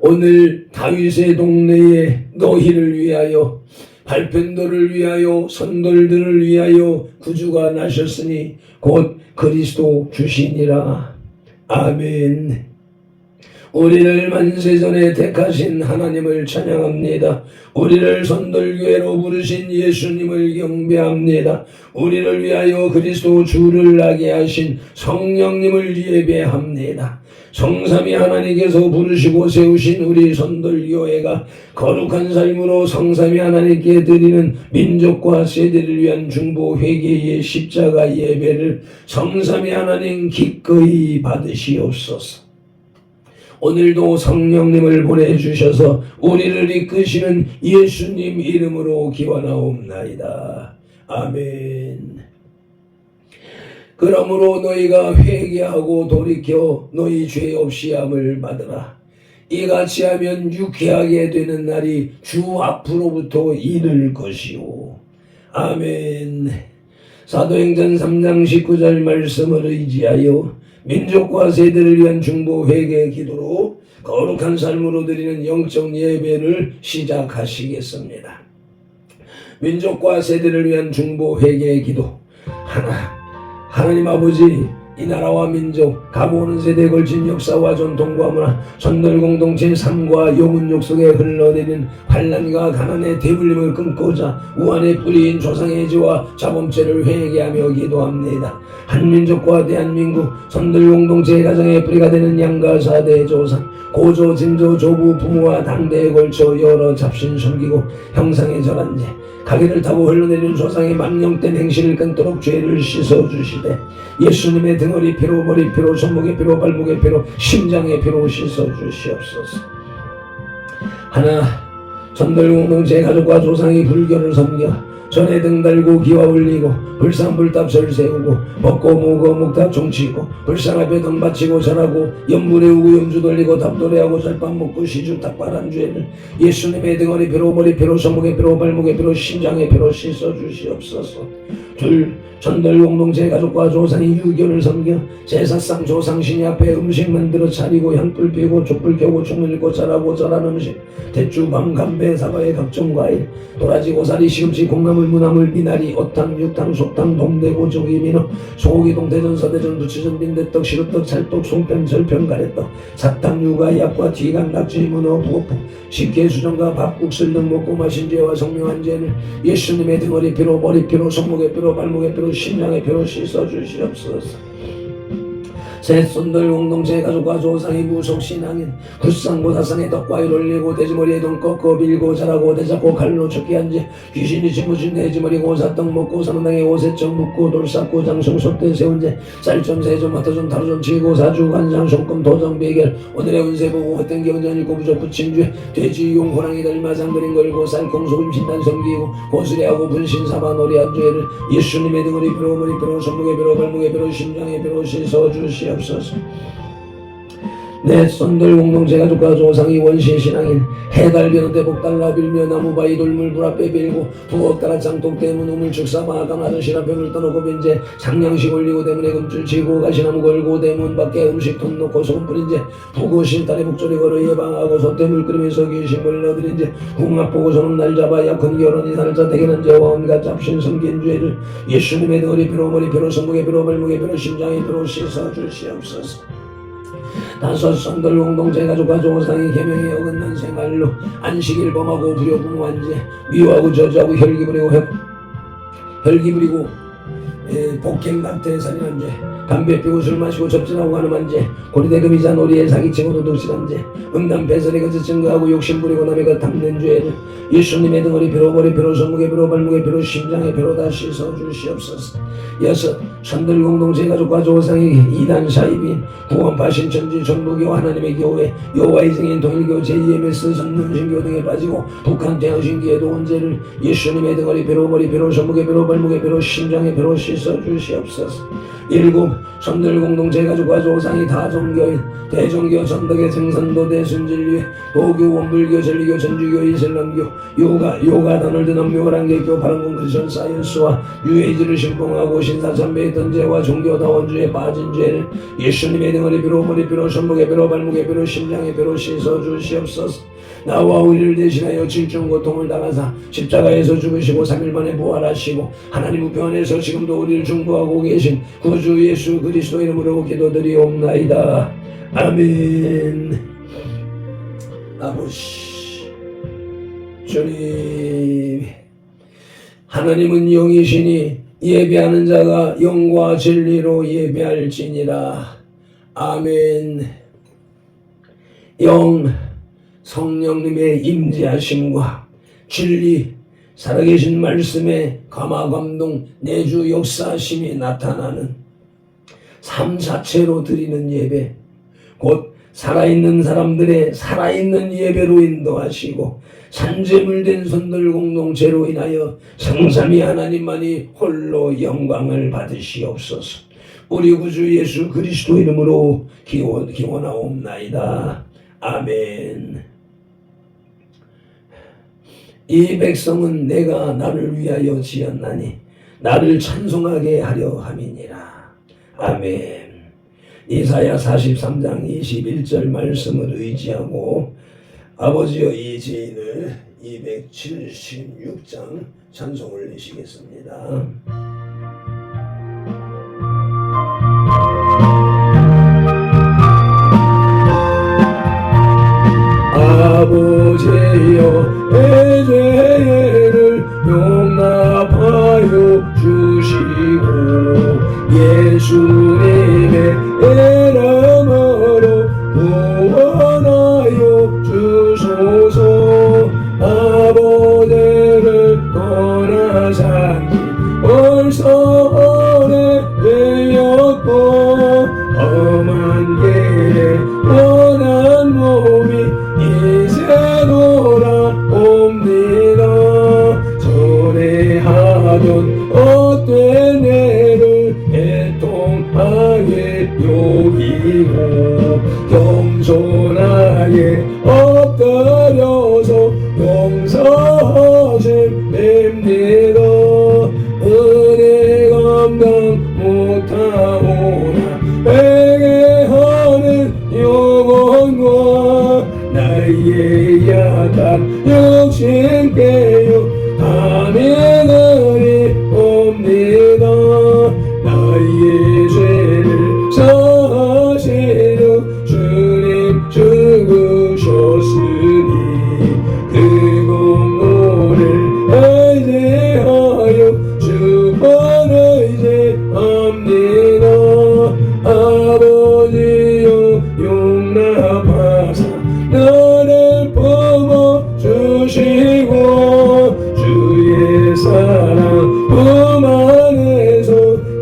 오늘 다윗의 동네에 너희를 위하여 발편도를 위하여 선돌들을 위하여 구주가 나셨으니 곧 그리스도 주시니라. 아멘. 우리를 만세전에 택하신 하나님을 찬양합니다. 우리를 선돌교회로 부르신 예수님을 경배합니다. 우리를 위하여 그리스도 주를 나게 하신 성령님을 예배합니다. 성삼위 하나님께서 부르시고 세우신 우리 선돌교회가 거룩한 삶으로 성삼위 하나님께 드리는 민족과 세대를 위한 중보 회개의 십자가 예배를 성삼위 하나님 기꺼이 받으시옵소서. 오늘도 성령님을 보내주셔서 우리를 이끄시는 예수님 이름으로 기원하옵나이다. 아멘. 그러므로 너희가 회개하고 돌이켜 너희 죄 없이 함을 받으라. 이같이 하면 유쾌하게 되는 날이 주 앞으로부터 이를 것이오. 아멘. 사도행전 3장 19절 말씀을 의지하여 민족과 세대를 위한 중보 회개 기도로 거룩한 삶으로 드리는 영적 예배를 시작하시겠습니다. 민족과 세대를 위한 중보 회개 기도. 하나님 아버지, 이 나라와 민족, 가보오는 세대에 걸친 역사와 전통과 문화, 선돌공동체 삶과 영혼 욕속에 흘러내린 환난과 가난의 대물림을 끊고자 우한의 뿌리인 조상의 죄와 자범죄를 회개하며 기도합니다. 한민족과 대한민국, 선돌공동체의 가정의 뿌리가 되는 양가 사대의 조상, 고조, 증조, 조부, 부모와 당대에 걸쳐 여러 잡신 섬기고 형상의 절한 죄, 가게를 타고 흘러내리는 조상의 망령된 행실을 끊도록 죄를 씻어주시되 예수님의 등허리 피로, 머리 피로, 손목의 피로, 발목의 피로, 심장의 피로 씻어주시옵소서. 하나, 선돌공동체 가족과 조상이 불교를 섬겨 전에 등 달고 기와 올리고 불상불답설 세우고 먹고 모고 묵답 종치고 불상 앞에 등 바치고 절하고 연불에 우고 염주 돌리고 답도래하고 절밥 먹고 시주 탁발한 죄를 예수님의 등허리 피로, 머리 피로, 손목의 피로, 발목의 피로, 심장의 피로 씻어주시옵소서. 둘, 전돌공동체 가족과 조상이 유교를 섬겨 제사상 조상신이 앞에 음식 만들어 차리고 향불 피우고 촛불 켜고 총을 읽고 절하고 절한 음식 대추, 밤, 감배, 사과의 각종 과일, 도라지, 고사리, 시금치, 콩나물, 무나물, 미나리, 어탕, 육탕, 속탕, 동대고, 조기, 민어, 소고기, 동태전, 서대전, 부추전, 빈대떡, 시루떡, 찰떡, 송편, 절편, 가래떡, 사탕, 유가, 약과, 튀간, 낙지, 문어, 부어포, 식혜, 수정과 밥국술 등 먹고 마신 죄와 성명한 죄를 예수님의 등허리 피로, 머리 피로, 손목의 피로, 발목의 피로, 심장의 피로 씻어주시옵소서. 셋, 선돌공동체 가족과 조상이 무속신앙인 굿상보사상의 덕과일 올리고 돼지머리에 돈 꺾어 빌고 자라고 대잡고 칼로 쫓기한 지 귀신이 짓묻힌 돼지머리 고사떡 먹고 사문당에 오세청 묻고 돌 쌓고 장성 솥대 세운 제 쌀좀 세좀 핫도좀 타로좀 치고 사주 관상 손금 도정 비결 오늘의 운세 보고 헛된 경전 읽고 부족 붙인 죄 돼지 용 호랑이 닮아상 그린 걸고 쌀콩 소금 신단 섬기고 고수레하고 분신 사바 놀이한 죄를 예수님의 등허리 피로, 머리 피로, 손목의 피로, 발목의 피로, 심장의 피로 씻어주시옵소서. 내 선돌공동체 가족과 조상이 원시신앙인 해달변 대복달라 빌며 나무바위 돌물 불 앞에 빌고 부엌따라 장독 대문 우물 축사마 아까나던 시라병을 떠놓고 빈제 상냥식 올리고 대문에 금줄 치고 가시나무 걸고 대문 밖에 음식 돈 놓고 소금 뿌린 제 부고 신딸에 북소리 걸어 예방하고 솥대물 끓이면서 귀신을 넣어드린 제 궁합 보고 손은 날 잡아 약혼 결혼이 살자 대견한 죄와 온갖 잡신 섬긴 죄를 예수님의 등허리 피로, 머리 피로, 손목의 피로, 발목의 피로, 심장의 피로 씻어주시옵소서. 다섯, 선돌공동체 가족과 조상이 계명에 어긋난 생활로 안식일 범하고 불효부모한 죄 미워하고 저주하고 혈기 부리고 폭행, 낙태, 살인한 죄 담배 피우고 술 마시고 접진하고 가늠한 죄 고리대금이자 놀이에 사기치고 도둑질한 죄 음담 배설에 거짓 증거하고 욕심 부리고 남의 것 탐낸 죄를 예수님의 등허리 피로, 머리 피로, 손목의 피로, 발목의 피로, 심장의 피로 다 씻어주시옵소서. 여섯, 선돌공동체 가족과 조상에게 이단 사입인 구원파 신천지 전부교 하나님의 교회 여호와의 증인 통일교 JMS 선문신교 등에 빠지고 북한 대항신교에도 온 죄를 예수님의 등허리 피로, 머리 피로, 손목의 피로, 발목의 피로, 심장의 피로 씻어주시옵소서. 일곱, 선들 공동체 가족과 조상이 다 종교인 대종교 전덕의 증선도 대순진리 도교 원불교 진리교 천주교 이슬람교 요가 더널드 남묘란개교 바른공 크리스천 사이언스와 유해지를 신봉하고 신사참배의 던제와 종교다원주에 빠진 죄를 예수님의 등허리 뼈로 머리 뼈로 손목의 뼈로 발목의 뼈로 심장의 뼈로 씻어주시옵소서. 나와 우리를 대신하여 질중 고통을 당하사 십자가에서 죽으시고 3일 만에 부활하시고 하나님 우편 안에서 지금도 우리를 중보하고 계신 구주 예수 그리스도 이름으로 기도드리옵나이다. 아멘. 아버지 주님, 하나님은 영이시니 예배하는 자가 영과 진리로 예배할지니라. 아멘. 영 성령님의 임재하심과 진리 살아계신 말씀의 감화감동 내주 역사하심이 나타나는 삶 자체로 드리는 예배, 곧 살아있는 사람들의 살아있는 예배로 인도하시고 산재물된 손들 공동체로 인하여 성삼위 하나님만이 홀로 영광을 받으시옵소서. 우리 구주 예수 그리스도 이름으로 기원하옵나이다. 아멘. 이 백성은 내가 나를 위하여 지었나니 나를 찬송하게 하려 함이니라. 아멘. 이사야 43장 21절 말씀을 의지하고 아버지여 이 지인을 276장 찬송을 내시겠습니다. 아버지여 내 죄를 용납하여 주시고 예수님의 이름으로 구원하여 주소서. 아버지를 떠나산지 벌써 오래되었고 험한 길에 떠난 몸이 이제 돌아옵니다. 전에 하던 헛된 애를 애통하게 여기고 겸손하게 엎드려서 용서하심 빕니다. 은혜 감당 못하오나 회개하는 영혼과 나의 약한 육신 깨어 감히 옵니다. 나의 죄를 사하시려 주님 죽으셨으니 그 공로를 의지하여 주만 의지합니다. 아버지여 용납하사 나를 품어주시고 주의 사랑 품 안에서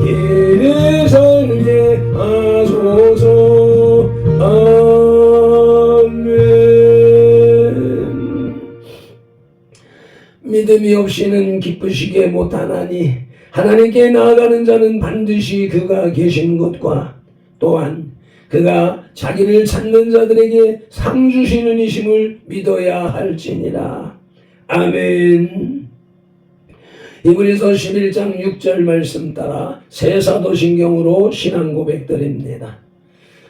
길이 설게 하소서. 아멘. 믿음이 없이는 기쁘시게 못하나니 하나님께 나아가는 자는 반드시 그가 계신 곳과 또한 그가 자기를 찾는 자들에게 상 주시는 이심을 믿어야 할지니라. 아멘. 히브리서 11장 6절 말씀 따라 새 사도신경으로 신앙 고백드립니다.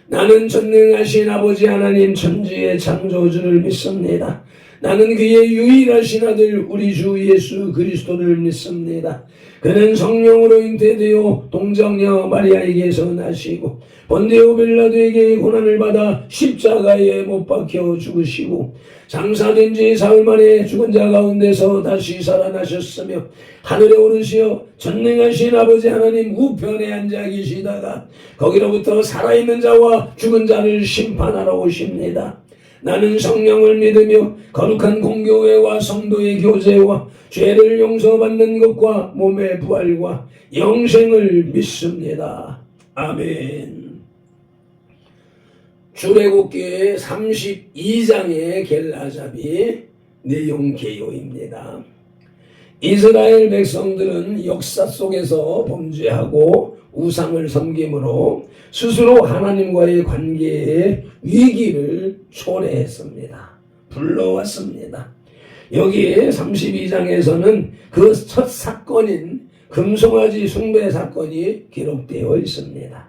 나는 전능하신 아버지 하나님 천지의 창조주를 믿습니다. 나는 그의 유일하신 아들 우리 주 예수 그리스도를 믿습니다. 그는 성령으로 잉태되어 동정녀 마리아에게서 나시고 본디오 빌라도에게 고난을 받아 십자가에 못 박혀 죽으시고 장사된 지 사흘 만에 죽은 자 가운데서 다시 살아나셨으며 하늘에 오르시어 전능하신 아버지 하나님 우편에 앉아 계시다가 거기로부터 살아있는 자와 죽은 자를 심판하러 오십니다. 나는 성령을 믿으며 거룩한 공교회와 성도의 교제와 죄를 용서받는 것과 몸의 부활과 영생을 믿습니다. 아멘. 출애굽기 32장의 겔라잡이 내용 개요입니다. 이스라엘 백성들은 역사 속에서 범죄하고 우상을 섬김으로 스스로 하나님과의 관계의 위기를 초래했습니다. 불러왔습니다. 여기 32장에서는 그 첫 사건인 금송아지 숭배 사건이 기록되어 있습니다.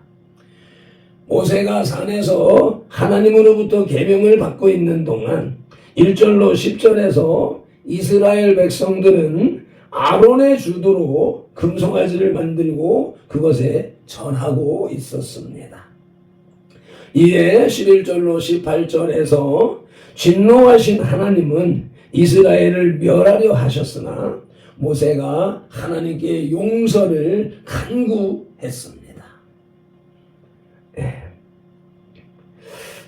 모세가 산에서 하나님으로부터 계명을 받고 있는 동안 1절로 10절에서 이스라엘 백성들은 아론의 주도로 금송아지를 만들고 그것에 전하고 있었습니다. 이에 11절로 18절에서 진노하신 하나님은 이스라엘을 멸하려 하셨으나 모세가 하나님께 용서를 간구했습니다.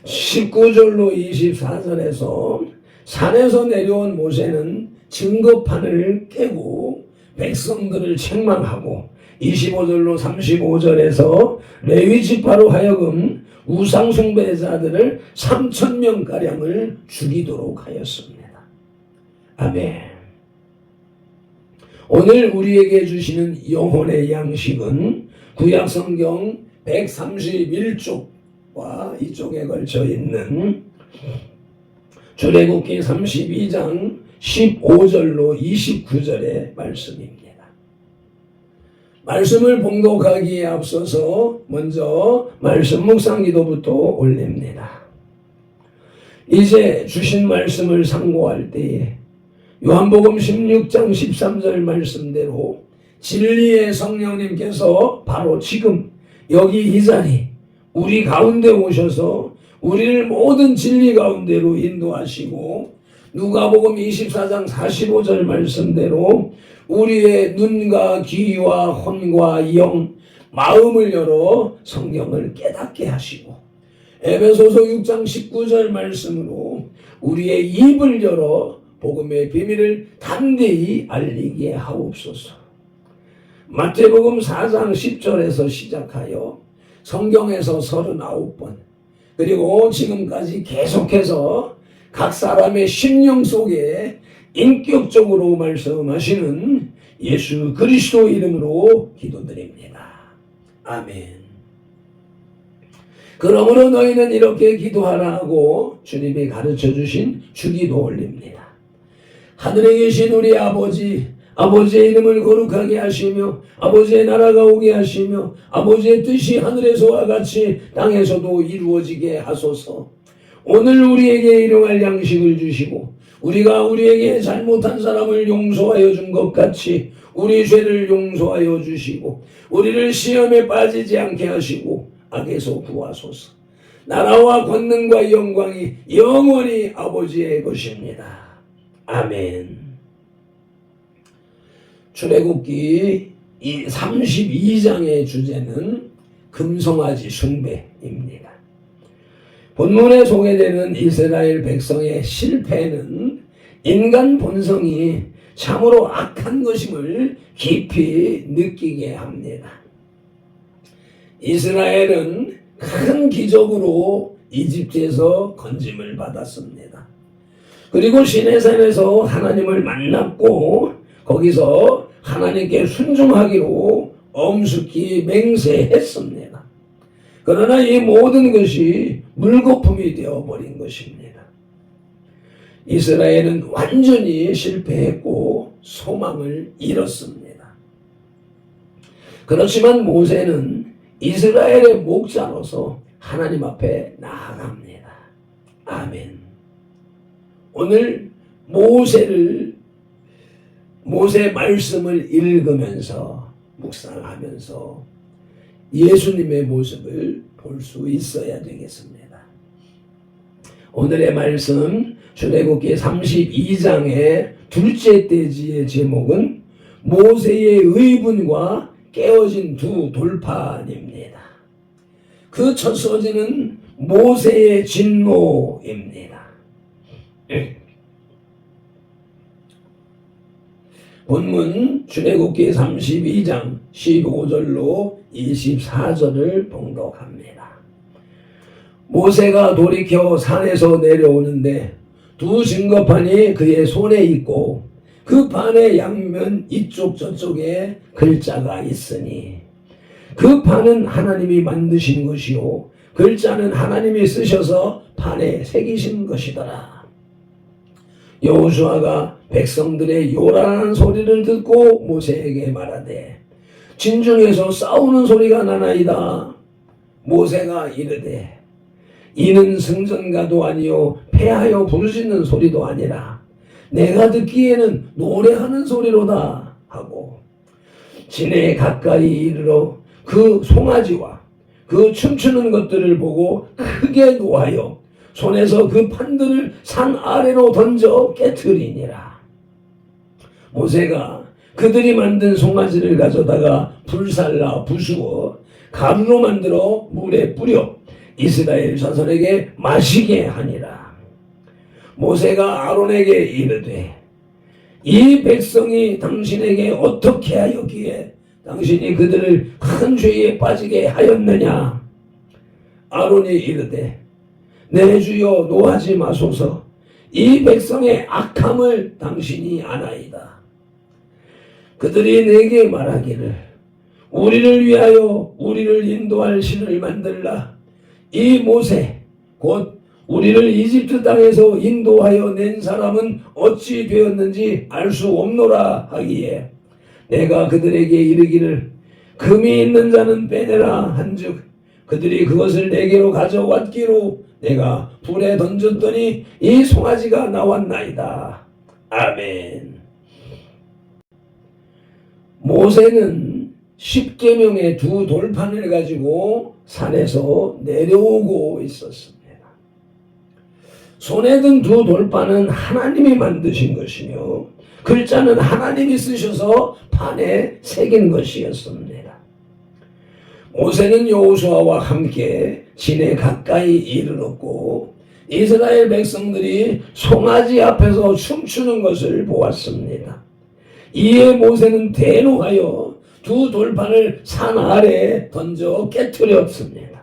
19절로 24절에서 산에서 내려온 모세는 증거판을 깨고 백성들을 책망하고 25절로 35절에서 레위 지파로 하여금 우상 숭배자들을 3,000명가량을 죽이도록 하였습니다. 아멘. 오늘 우리에게 주시는 영혼의 양식은 구약성경 131쪽과 이쪽에 걸쳐 있는 출애굽기 32장 15절로 29절의 말씀입니다. 말씀을 봉독하기에 앞서서 먼저 말씀 묵상 기도부터 올립니다. 이제 주신 말씀을 상고할 때에 요한복음 16장 13절 말씀대로 진리의 성령님께서 바로 지금 여기 이 자리 우리 가운데 오셔서 우리를 모든 진리 가운데로 인도하시고 누가복음 24장 45절 말씀대로 우리의 눈과 귀와 혼과 영, 마음을 열어 성경을 깨닫게 하시고 에베소서 6장 19절 말씀으로 우리의 입을 열어 복음의 비밀을 담대히 알리게 하옵소서. 마태복음 4장 10절에서 시작하여 성경에서 39번 그리고 지금까지 계속해서 각 사람의 심령 속에 인격적으로 말씀하시는 예수 그리스도 이름으로 기도드립니다. 아멘. 그러므로 너희는 이렇게 기도하라 하고 주님이 가르쳐 주신 주기도 올립니다. 하늘에 계신 우리 아버지, 아버지의 이름을 거룩하게 하시며 아버지의 나라가 오게 하시며 아버지의 뜻이 하늘에서와 같이 땅에서도 이루어지게 하소서. 오늘 우리에게 일용할 양식을 주시고 우리가 우리에게 잘못한 사람을 용서하여 준 것 같이 우리 죄를 용서하여 주시고 우리를 시험에 빠지지 않게 하시고 악에서 구하소서. 나라와 권능과 영광이 영원히 아버지의 것입니다. 아멘. 출애굽기 32장의 주제는 금송아지 숭배입니다. 본문에 소개되는 이스라엘 백성의 실패는 인간 본성이 참으로 악한 것임을 깊이 느끼게 합니다. 이스라엘은 큰 기적으로 이집트에서 건짐을 받았습니다. 그리고 시내산에서 하나님을 만났고 거기서 하나님께 순종하기로 엄숙히 맹세했습니다. 그러나 이 모든 것이 물거품이 되어버린 것입니다. 이스라엘은 완전히 실패했고 소망을 잃었습니다. 그렇지만 모세는 이스라엘의 목자로서 하나님 앞에 나아갑니다. 아멘. 오늘 모세 말씀을 읽으면서 묵상하면서 예수님의 모습을 볼 수 있어야 되겠습니다. 오늘의 말씀 출애굽기 32장의 둘째 대지의 제목은 모세의 의분과 깨어진 두 돌판입니다. 그 첫 소지는 모세의 진노입니다. 본문 출애굽기 32장 15절로 24절을 봉독합니다. 모세가 돌이켜 산에서 내려오는데 두 증거판이 그의 손에 있고 그 판의 양면 이쪽 저쪽에 글자가 있으니 그 판은 하나님이 만드신 것이요 글자는 하나님이 쓰셔서 판에 새기신 것이더라. 여호수아가 백성들의 요란한 소리를 듣고 모세에게 말하되 진중에서 싸우는 소리가 나나이다. 모세가 이르되 이는 승전가도 아니요 패하여 부르짖는 소리도 아니라 내가 듣기에는 노래하는 소리로다 하고 진에 가까이 이르러 그 송아지와 그 춤추는 것들을 보고 크게 노하여 손에서 그 판들을 산 아래로 던져 깨트리니라. 모세가 그들이 만든 송아지를 가져다가 불살라 부수어 가루로 만들어 물에 뿌려 이스라엘 자손에게 마시게 하니라. 모세가 아론에게 이르되 이 백성이 당신에게 어떻게 하였기에 당신이 그들을 큰 죄에 빠지게 하였느냐. 아론이 이르되 내 주여 노하지 마소서. 이 백성의 악함을 당신이 아나이다. 그들이 내게 말하기를 우리를 위하여 우리를 인도할 신을 만들라. 이 모세 곧 우리를 이집트 땅에서 인도하여 낸 사람은 어찌 되었는지 알 수 없노라 하기에 내가 그들에게 이르기를 금이 있는 자는 빼내라 한즉 그들이 그것을 내게로 가져왔기로 내가 불에 던졌더니 이 송아지가 나왔나이다. 아멘. 모세는 십계명의 두 돌판을 가지고 산에서 내려오고 있었습니다. 손에 든 두 돌판은 하나님이 만드신 것이며 글자는 하나님이 쓰셔서 판에 새긴 것이었습니다. 모세는 여호수아와 함께 진에 가까이 이르렀고 이스라엘 백성들이 송아지 앞에서 춤추는 것을 보았습니다. 이에 모세는 대노하여 두 돌판을 산 아래에 던져 깨트렸습니다.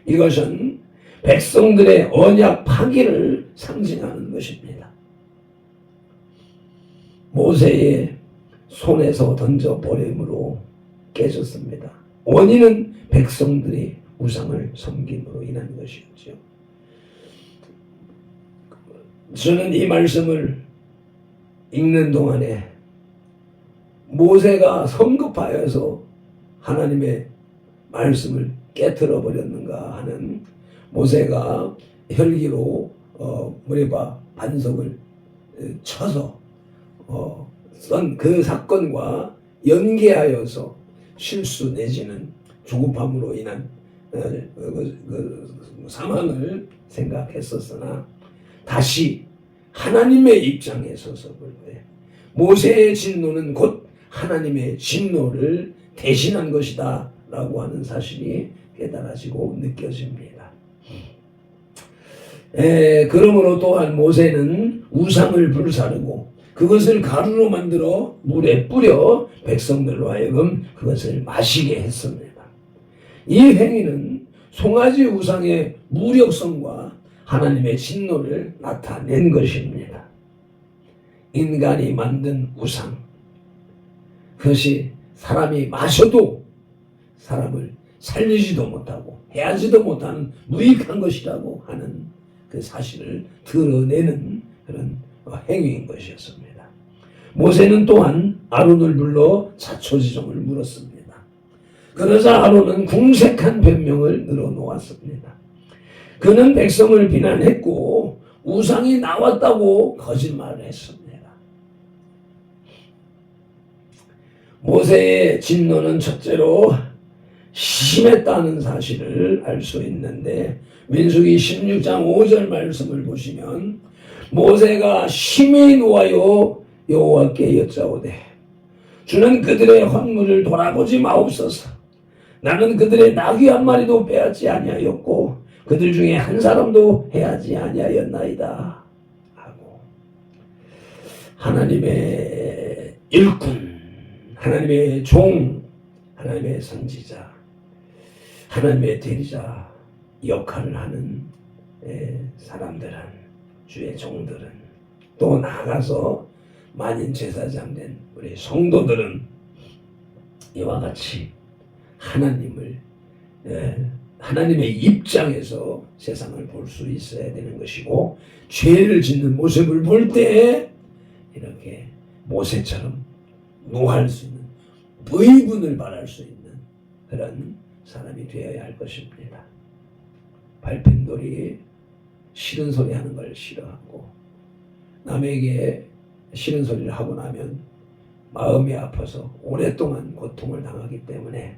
이것은 백성들의 언약 파기를 상징하는 것입니다. 모세의 손에서 던져버림으로 깨졌습니다. 원인은 백성들이 우상을 섬김으로 인한 것이었죠. 저는 이 말씀을 읽는 동안에 모세가 성급하여서 하나님의 말씀을 깨트려 버렸는가 하는, 모세가 혈기로 무리바 반석을 쳐서 썬 그 사건과 연계하여서 실수 내지는 조급함으로 인한 상황을 생각했었으나 다시 하나님의 입장에 서서 볼 때 모세의 진노는 곧 하나님의 진노를 대신한 것이다 라고 하는 사실이 깨달아지고 느껴집니다. 그러므로 또한 모세는 우상을 불사르고 그것을 가루로 만들어 물에 뿌려 백성들로 하여금 그것을 마시게 했습니다. 이 행위는 송아지 우상의 무력성과 하나님의 진노를 나타낸 것입니다. 인간이 만든 우상, 그것이 사람이 마셔도 사람을 살리지도 못하고 해하지도 못하는 무익한 것이라고 하는 그 사실을 드러내는 그런 행위인 것이었습니다. 모세는 또한 아론을 불러 자초지종을 물었습니다. 그러자 아론은 궁색한 변명을 늘어놓았습니다. 그는 백성을 비난했고 우상이 나왔다고 거짓말을 했습니다. 모세의 진노는 첫째로 심했다는 사실을 알 수 있는데, 민수기 16장 5절 말씀을 보시면 모세가 심히 노하여 여호와께 여짜오되 주는 그들의 헌물을 돌아보지 마옵소서. 나는 그들의 나귀 한 마리도 빼앗지 아니하였고 그들 중에 한 사람도 해하지 아니하였나이다 하고, 하나님의 일꾼, 하나님의 종, 하나님의 선지자, 하나님의 대리자 역할을 하는 사람들은, 주의 종들은, 또 나아가서 만인 제사장 된 우리 성도들은 이와 같이 하나님을 하나님의 입장에서 세상을 볼 수 있어야 되는 것이고, 죄를 짓는 모습을 볼 때 이렇게 모세처럼 노할 수 있는, 의분을 바랄 수 있는 그런 사람이 되어야 할 것입니다. 발핀돌이 싫은 소리 하는 걸 싫어하고, 남에게 싫은 소리를 하고 나면 마음이 아파서 오랫동안 고통을 당하기 때문에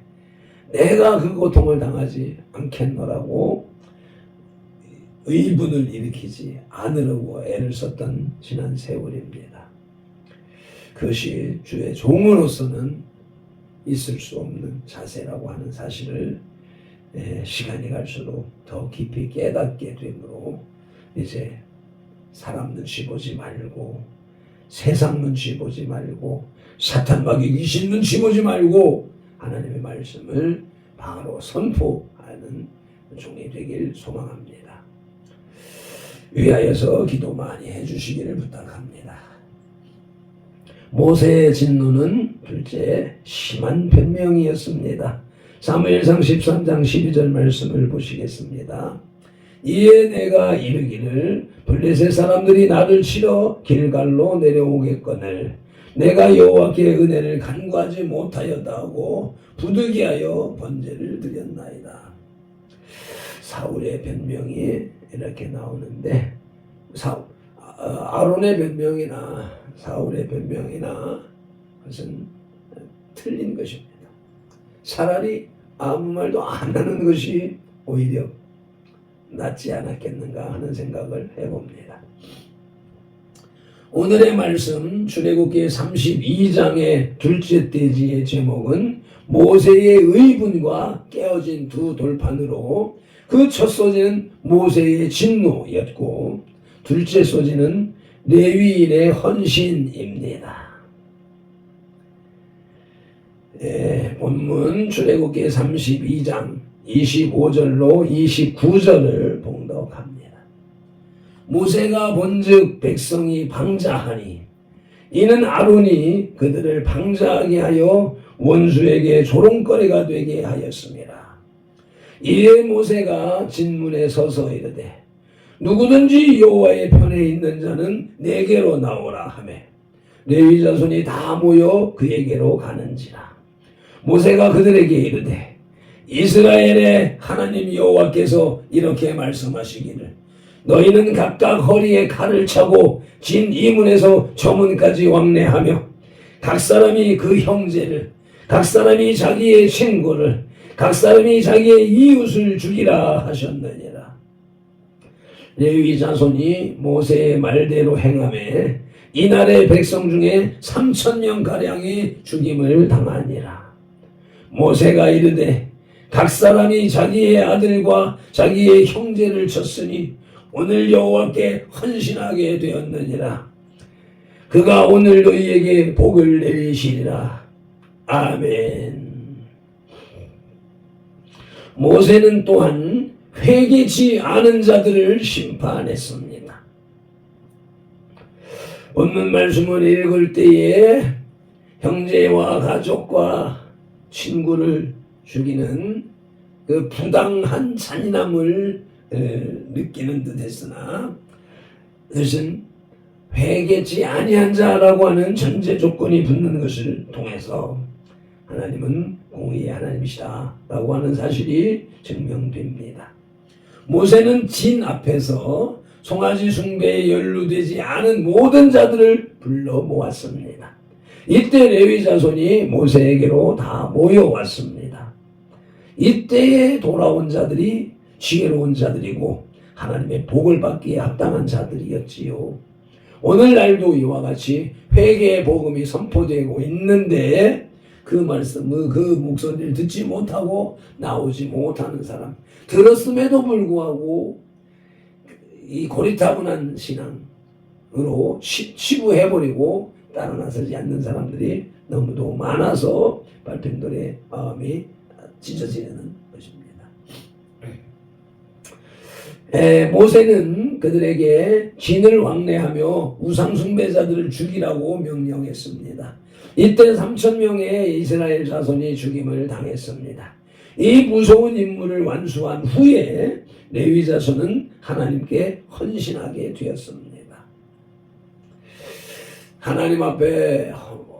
내가 그 고통을 당하지 않겠노라고 의분을 일으키지 않으려고 애를 썼던 지난 세월입니다. 그것이 주의 종으로서는 있을 수 없는 자세라고 하는 사실을 시간이 갈수록 더 깊이 깨닫게 되므로, 이제 사람 눈치 보지 말고, 세상 눈치 보지 말고, 사탄 마귀 귀신 눈치 보지 말고 하나님의 말씀을 바로 선포하는 종이 되길 소망합니다. 위하여서 기도 많이 해주시기를 부탁합니다. 모세의 진노는 둘째 심한 변명이었습니다. 사무엘상 13장 12절 말씀을 보시겠습니다. 이에 내가 이르기를 블레셋 사람들이 나를 치러 길갈로 내려오겠거늘 내가 여호와께 은혜를 간구하지 못하였다 하고 부득이하여 번제를 드렸나이다. 사울의 변명이 이렇게 나오는데, 아론의 변명이나 사울의 변명이나 그것은 틀린 것입니다. 차라리 아무 말도 안 하는 것이 오히려 낫지 않았겠는가 하는 생각을 해봅니다. 오늘의 말씀 출애굽기 32장의 둘째 돼지의 제목은 모세의 의분과 깨어진 두 돌판으로, 그 첫 소지는 모세의 진노였고 둘째 소지는 레위인의 헌신입니다. 본문 출애굽기 32장 25절로 29절을 봉독합니다. 모세가 본즉 백성이 방자하니 이는 아론이 그들을 방자하게 하여 원수에게 조롱거리가 되게 하였습니다. 이에 모세가 진문에 서서 이르되 누구든지 여호와의 편에 있는 자는 내게로 나오라 하매 레위 자손이 다 모여 그에게로 가는지라. 모세가 그들에게 이르되 이스라엘의 하나님 여호와께서 이렇게 말씀하시기를 너희는 각각 허리에 칼을 차고 진 이문에서 저 문까지 왕래하며 각 사람이 그 형제를, 각 사람이 자기의 친구를, 각 사람이 자기의 이웃을 죽이라 하셨느니라. 레위 자손이 모세의 말대로 행하매 이날의 백성 중에 3,000명가량이 죽임을 당하니라. 모세가 이르되 각 사람이 자기의 아들과 자기의 형제를 쳤으니 오늘 여호와께 헌신하게 되었느니라. 그가 오늘 너희에게 복을 내리시리라. 아멘. 모세는 또한 회개치 않은 자들을 심판했습니다. 본문 말씀을 읽을 때에 형제와 가족과 친구를 죽이는 그 부당한 잔인함을 느끼는 듯 했으나, 그것은 회개치 아니한 자라고 하는 전제 조건이 붙는 것을 통해서 하나님은 공의의 하나님이시다 라고 하는 사실이 증명됩니다. 모세는 진 앞에서 송아지 숭배에 연루되지 않은 모든 자들을 불러 모았습니다. 이때 레위 자손이 모세에게로 다 모여왔습니다. 이때에 돌아온 자들이 지혜로운 자들이고 하나님의 복을 받기에 합당한 자들이었지요. 오늘날도 이와 같이 회개의 복음이 선포되고 있는데 그 말씀, 그 목소리를 듣지 못하고 나오지 못하는 사람, 들었음에도 불구하고 이 고리타분한 신앙으로 치부해버리고 따라 나서지 않는 사람들이 너무도 많아서 발펜돌의 마음이 찢어지는 것입니다. 모세는 그들에게 진을 왕래하며 우상숭배자들을 죽이라고 명령했습니다. 이때 3,000명의 이스라엘 자손이 죽임을 당했습니다. 이 무서운 임무를 완수한 후에 레위 자손은 하나님께 헌신하게 되었습니다. 하나님 앞에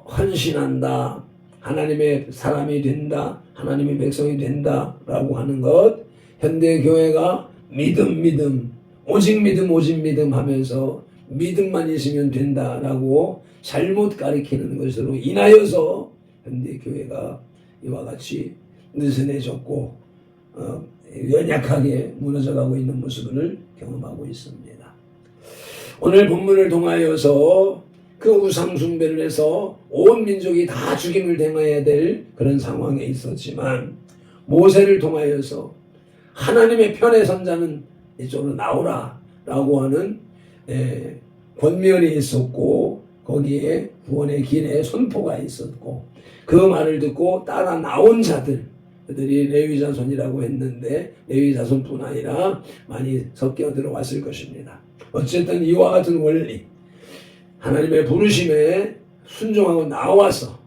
헌신한다, 하나님의 사람이 된다, 하나님의 백성이 된다 라고 하는 것, 현대교회가 믿음 오직 믿음 하면서 믿음만 있으면 된다라고 잘못 가리키는 것으로 인하여서 현대교회가 이와 같이 느슨해졌고 연약하게 무너져가고 있는 모습을 경험하고 있습니다. 오늘 본문을 통하여서 그 우상 숭배를 해서 온 민족이 다 죽임을 당해야 될 그런 상황에 있었지만 모세를 통하여서 하나님의 편에 선 자는 이쪽으로 나오라 라고 하는 권면이 있었고 거기에 구원의 길에 선포가 있었고 그 말을 듣고 따라 나온 자들이 레위 자손이라고 했는데 레위 자손뿐 아니라 많이 섞여 들어왔을 것입니다. 어쨌든 이와 같은 원리, 하나님의 부르심에 순종하고 나와서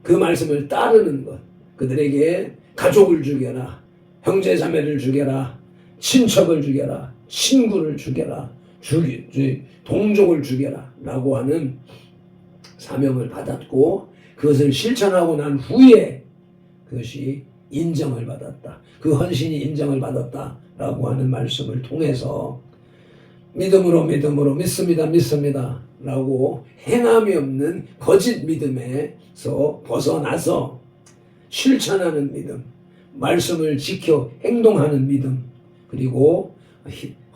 그 말씀을 따르는 것, 그들에게 가족을 죽여라, 형제 자매를 죽여라, 친척을 죽여라, 친구를 죽여라, 동족을 죽여라 라고 하는 사명을 받았고 그것을 실천하고 난 후에 그것이 인정을 받았다. 그 헌신이 인정을 받았다 라고 하는 말씀을 통해서 믿음으로 믿습니다 라고 행함이 없는 거짓 믿음에서 벗어나서 실천하는 믿음, 말씀을 지켜 행동하는 믿음, 그리고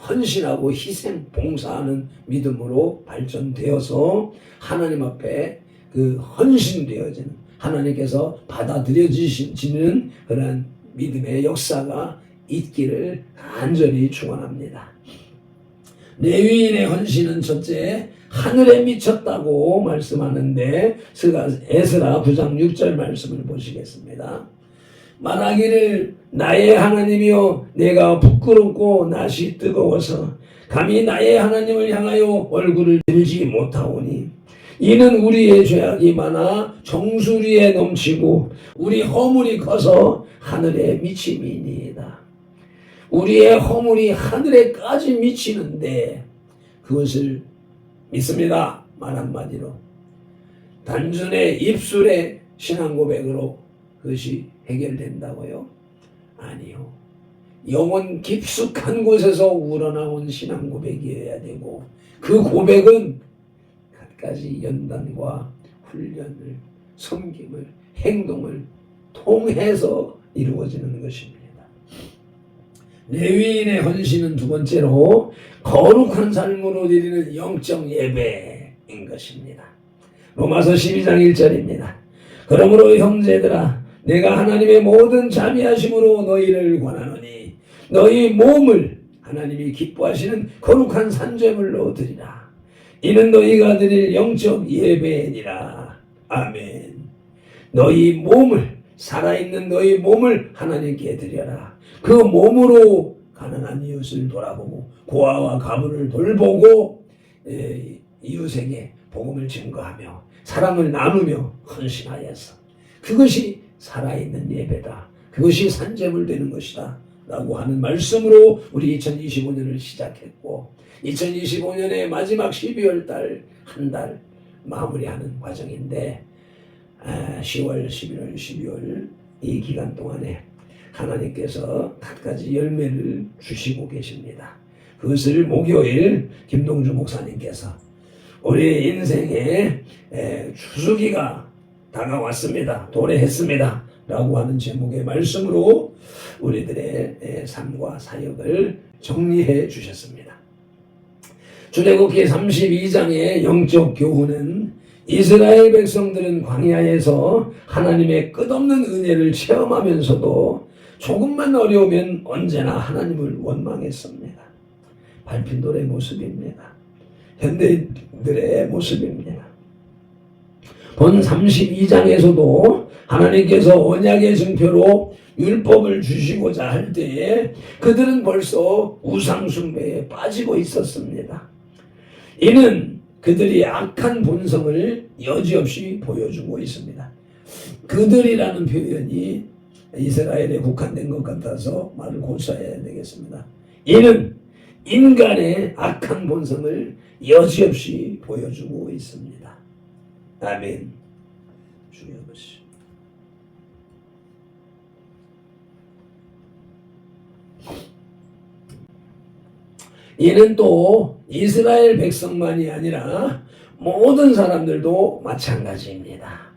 헌신하고 희생, 봉사하는 믿음으로 발전되어서 하나님 앞에 그 헌신되어지는, 하나님께서 받아들여지시는 그런 믿음의 역사가 있기를 간절히 축원합니다. 레위인의 헌신은 첫째 하늘에 미쳤다고 말씀하는데 에스라 9장 6절 말씀을 보시겠습니다. 말하기를 나의 하나님이여 내가 부끄럽고 낯이 뜨거워서 감히 나의 하나님을 향하여 얼굴을 들지 못하오니 이는 우리의 죄악이 많아 정수리에 넘치고 우리 허물이 커서 하늘에 미침이니이다. 우리의 허물이 하늘에까지 미치는데 그것을 믿습니다. 말 한마디로 단순의 입술의 신앙 고백으로 그것이 해결된다고요? 아니요. 영혼 깊숙한 곳에서 우러나온 신앙 고백이어야 되고 그 고백은 갖가지 연단과 훈련을, 섬김을, 행동을 통해서 이루어지는 것입니다. 레위인의 헌신은 두 번째로 거룩한 삶으로 드리는 영적 예배인 것입니다. 로마서 12장 1절입니다. 그러므로 형제들아 내가 하나님의 모든 자비하심으로 너희를 권하노니 너희 몸을 하나님이 기뻐하시는 거룩한 산제물로 드리라. 이는 너희가 드릴 영적 예배니라. 아멘. 너희 몸을, 살아있는 너희 몸을 하나님께 드려라. 그 몸으로 가난한 이웃을 돌아보고 고아와 가부를 돌보고 이웃에게 복음을 증거하며 사랑을 나누며 헌신하여서 그것이 살아있는 예배다. 그것이 산제물 되는 것이다. 라고 하는 말씀으로 우리 2025년을 시작했고 2025년의 마지막 12월 달 한 달 마무리하는 과정인데 10월, 11월, 12월 이 기간 동안에 하나님께서 갖가지 열매를 주시고 계십니다. 그것을 목요일 김동주 목사님께서 우리 인생의 추수기가 다가왔습니다. 도래했습니다. 라고 하는 제목의 말씀으로 우리들의 삶과 사역을 정리해 주셨습니다. 출애굽기 32장의 영적 교훈은 이스라엘 백성들은 광야에서 하나님의 끝없는 은혜를 체험하면서도 조금만 어려우면 언제나 하나님을 원망했습니다. 발핀돌의 모습입니다. 현대인들의 모습입니다. 본 32장에서도 하나님께서 언약의 증표로 율법을 주시고자 할 때에 그들은 벌써 우상 숭배에 빠지고 있었습니다. 이는 그들이 악한 본성을 여지없이 보여주고 있습니다. 그들이라는 표현이 이스라엘에 국한된 것 같아서 말을 고쳐야 되겠습니다. 이는 인간의 악한 본성을 여지없이 보여주고 있습니다. 아멘. 주여 보시. 이는 또 이스라엘 백성만이 아니라 모든 사람들도 마찬가지입니다.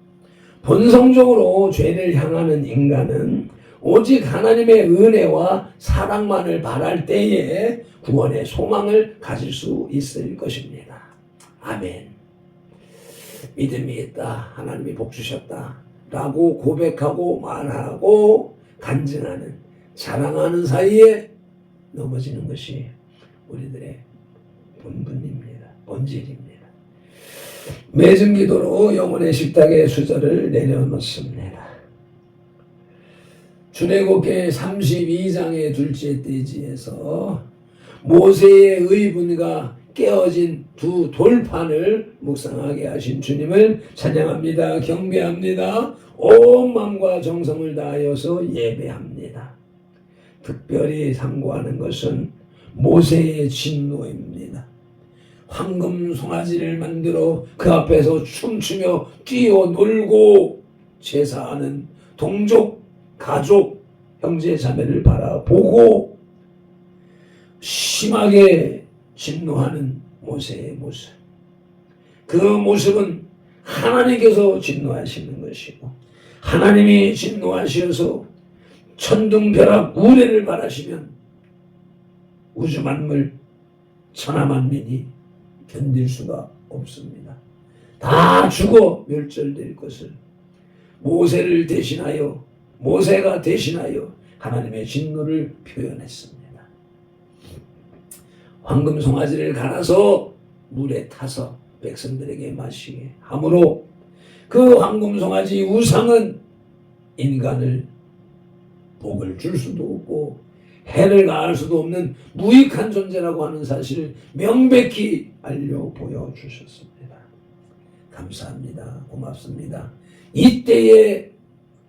본성적으로 죄를 향하는 인간은 오직 하나님의 은혜와 사랑만을 바랄 때에 구원의 소망을 가질 수 있을 것입니다. 아멘. 믿음이 있다, 하나님이 복 주셨다 라고 고백하고 말하고 간증하는, 자랑하는 사이에 넘어지는 것이 우리들의 본분입니다. 본질입니다. 맺은 기도로 영혼의 식탁에 수저를 내려놓습니다. 출애굽기 32장의 둘째 대지에서 모세의 의분과 깨어진 두 돌판을 묵상하게 하신 주님을 찬양합니다. 경배합니다. 온 마음과 정성을 다하여서 예배합니다. 특별히 상고하는 것은 모세의 진노입니다. 황금 송아지를 만들어 그 앞에서 춤추며 뛰어놀고 제사하는 동족, 가족, 형제 자매를 바라보고 심하게 진노하는 모세의 모습. 그 모습은 하나님께서 진노하시는 것이고, 하나님이 진노하셔서 천둥벼락 우레를 바라시면 우주 만물 천하만민이 견딜 수가 없습니다. 다 죽어 멸절될 것을 모세를 대신하여, 모세가 대신하여 하나님의 진노를 표현했습니다. 황금 송아지를 갈아서 물에 타서 백성들에게 마시게 함으로 그 황금 송아지 우상은 인간을 복을 줄 수도 없고 해를 가할 수도 없는 무익한 존재라고 하는 사실을 명백히 알려 보여주셨습니다. 감사합니다. 고맙습니다. 이때에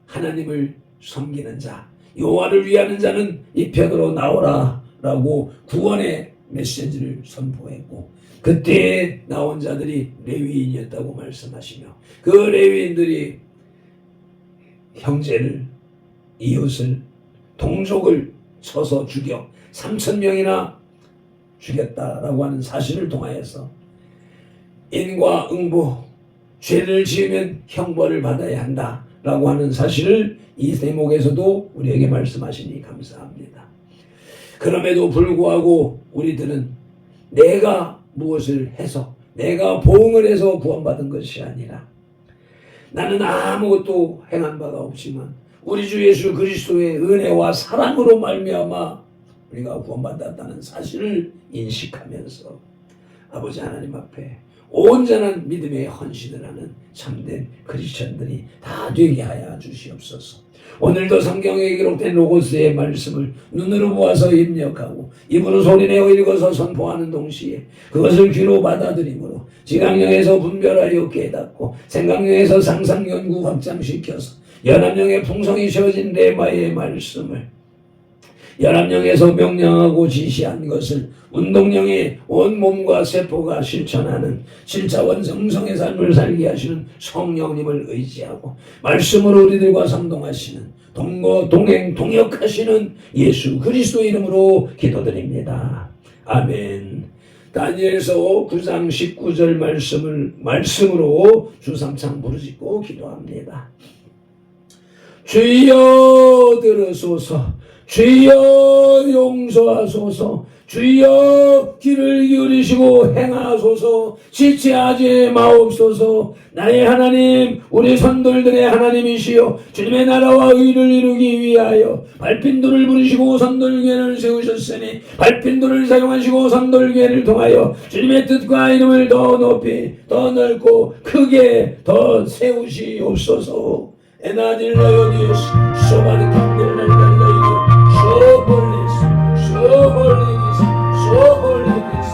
하나님을 섬기는 자, 여호와를 위하는 자는 이 편으로 나오라 라고 구원의 메시지를 선포했고, 그때 나온 자들이 레위인이었다고 말씀하시며 그 레위인들이 형제를, 이웃을, 동족을 쳐서 죽여 3,000명이나 죽였다라고 하는 사실을 통하여서 인과응보, 죄를 지으면 형벌을 받아야 한다라고 하는 사실을 이 대목에서도 우리에게 말씀하시니 감사합니다. 그럼에도 불구하고 우리들은 내가 무엇을 해서, 내가 보응을 해서 구원받은 것이 아니라 나는 아무것도 행한 바가 없지만 우리 주 예수 그리스도의 은혜와 사랑으로 말미암아 우리가 구원받았다는 사실을 인식하면서 아버지 하나님 앞에 온전한 믿음의 헌신을 하는 참된 크리스천들이 다 되게 하여 주시옵소서. 오늘도 성경에 기록된 로고스의 말씀을 눈으로 보아서 입력하고 입으로 소리내어 읽어서 선포하는 동시에 그것을 귀로 받아들이므로 지각령에서 분별하여 깨닫고 생각령에서 상상 연구 확장시켜서 연합령의 풍성이 씌워진 레마의 말씀을 연합령에서 명령하고 지시한 것을 운동령의 온몸과 세포가 실천하는 질자원 정성의 삶을 살게 하시는 성령님을 의지하고 말씀으로 우리들과 상동하시는 동거 동행 동역하시는 예수 그리스도 이름으로 기도드립니다. 아멘. 다니엘서 9장 19절 말씀으로 주삼창 부르짖고 기도합니다. 주여 들으소서, 주여 용서하소서, 주여 귀를 기울이시고 행하소서, 지체하지 마옵소서. 나의 하나님, 우리 선돌들의 하나님이시여, 주님의 나라와 의를 이루기 위하여 발핀돌을 부르시고 선돌궤를 세우셨으니 발핀돌을 사용하시고 선돌궤를 통하여 주님의 뜻과 이름을 더 높이, 더 넓고 크게 더 세우시옵소서. 에나딜라요디스 소바르킨델라이요 소홀리스 소홀리스 소홀리스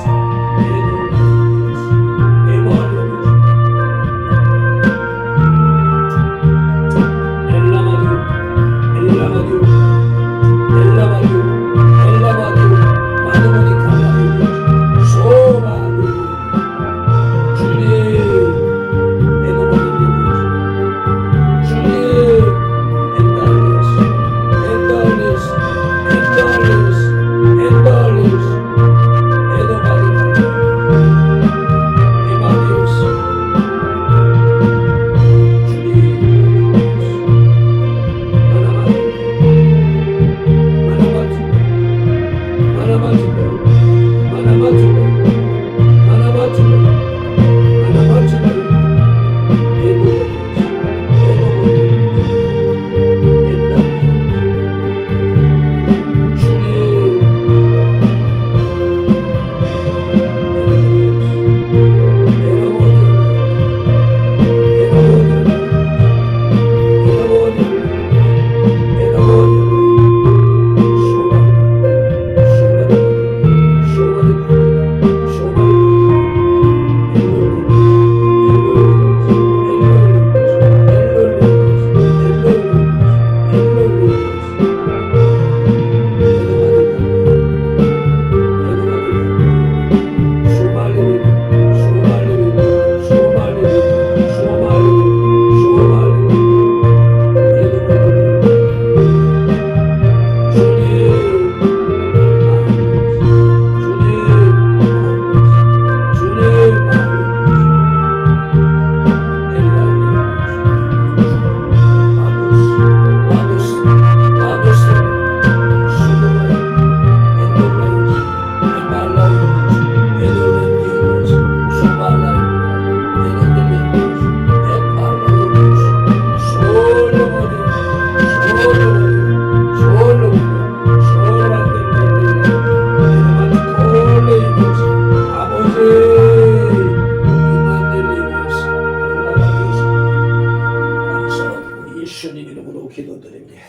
예수님 이름으로 기도드립니다.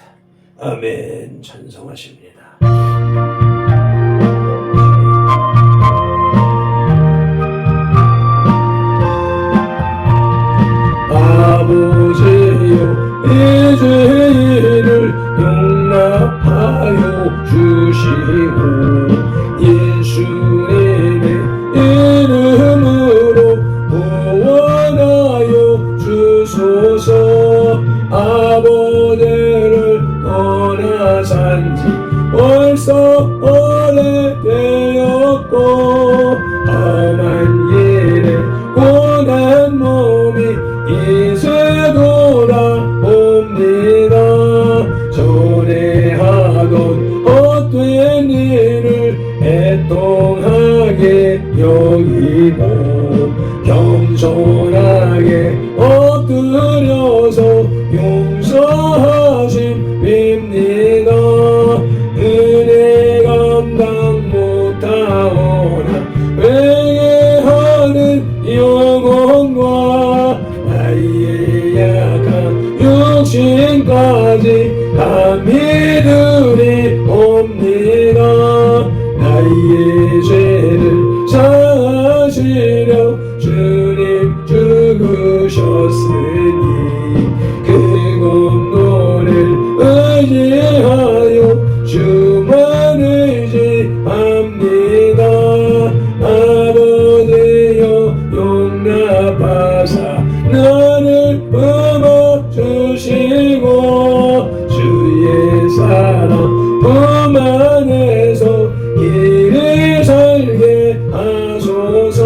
아멘. 찬송하십니다. 아버지여, 이 죄인을 용납하여 주시고 예수님의 이름으로 구원하여 주소서. 아버지를 떠나 산지 벌써 오래되었고 험한 일에 고난 몸이 이제 돌아옵니다. 전에 하던 헛된 일을 애통하게 여기고 겸손하게 엎드려서 용서하심 빕니다. 은혜 감당 못하오나 회개하는 영혼과 나의 약한 육신까지 감히 드리옵니다. 나의 죄를 사하시려 주님 죽으셨으니 그 공로를 의지하여 주만 의지합니다. 아버지여 용납하사 나를 품어주시고 주의 사랑 품 안에서 길을 살게 하소서.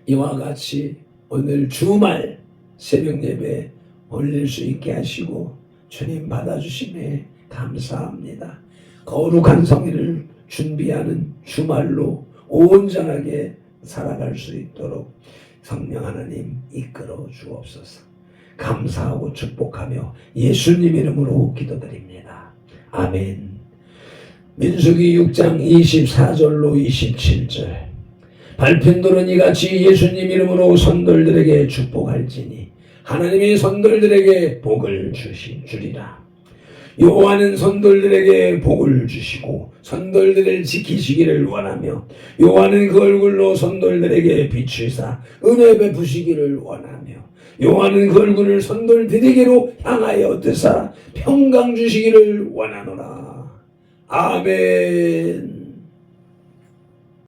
이와 같이 오늘 주말 새벽 예배 올릴 수 있게 하시고 주님 받아주심에 감사합니다. 거룩한 성일을 준비하는 주말로 온전하게 살아갈 수 있도록 성령 하나님 이끌어 주옵소서. 감사하고 축복하며 예수님 이름으로 기도드립니다. 아멘. 민수기 6장 24절로 27절. 발편들은 이같이 예수님 이름으로 선돌들에게 축복할지니 하나님이 선돌들에게 복을 주리라. 여호와는 선돌들에게 복을 주시고 선돌들을 지키시기를 원하며 여호와는 그 얼굴로 선돌들에게 비추사 은혜 베푸시기를 원하며 여호와는 그 얼굴을 선돌들에게로 향하여 드사 평강 주시기를 원하노라. 아멘.